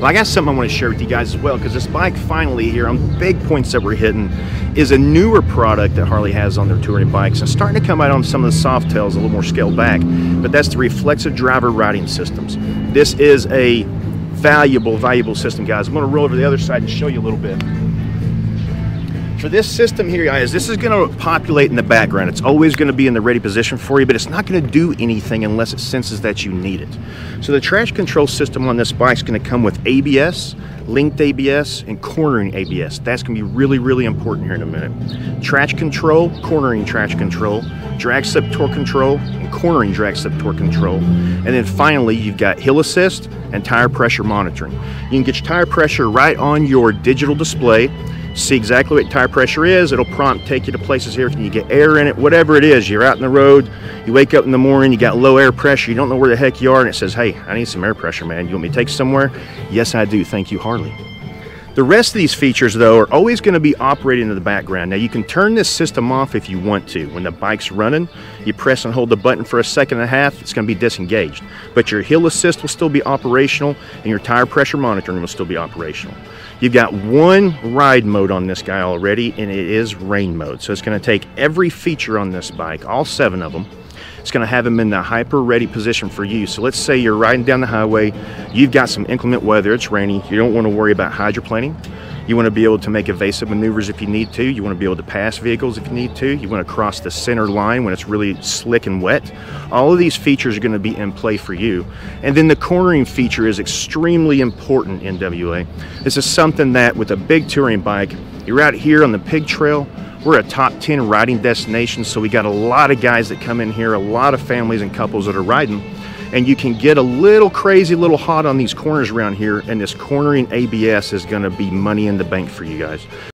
Well, I got something I want to share with you guys as well, because this bike finally here on big points that we're hitting is a newer product that Harley has on their touring bikes, and starting to come out on some of the soft tails a little more scaled back, but that's the Reflexive driver riding systems. This is a valuable system, guys. I'm going to roll over to the other side and show you a little bit. For this system here, guys, this is going to populate in the background. It's always going to be in the ready position for you, but it's not going to do anything unless it senses that you need it. So the traction control system on this bike is going to come with ABS, linked ABS, and cornering ABS. That's going to be really important here in a minute. Traction control, cornering traction control, drag slip torque control, and cornering drag slip torque control. And then finally, you've got hill assist and tire pressure monitoring. You can get your tire pressure right on your digital display. See exactly what tire pressure is. It'll prompt take you to places here. Can you get air in it? Whatever it is, you're out in the road, you wake up in the morning, you got low air pressure, you don't know where the heck you are, and it says, hey, I need some air pressure, man. You want me to take you somewhere? Yes, I do. Thank you, Harley. The rest of these features, though, are always going to be operating in the background. Now, you can turn this system off if you want to. When the bike's running, you press and hold the button for a second and a half, it's going to be disengaged. But your hill assist will still be operational, and your tire pressure monitoring will still be operational. You've got one ride mode on this guy already, and it is rain mode. So it's going to take every feature on this bike, all 7 of them. It's going to have them in the hyper ready position for you. So let's say you're riding down the highway, you've got some inclement weather, it's rainy, you don't want to worry about hydroplaning. You want to be able to make evasive maneuvers if you need to. You want to be able to pass vehicles if you need to. You want to cross the center line when it's really slick and wet. All of these features are going to be in play for you. And then the cornering feature is extremely important in WA. This is something that with a big touring bike, you're out here on the pig trail. We're a top 10 riding destination, so we got a lot of guys that come in here, a lot of families and couples that are riding. And you can get a little crazy, a little hot on these corners around here, and this cornering ABS is going to be money in the bank for you guys.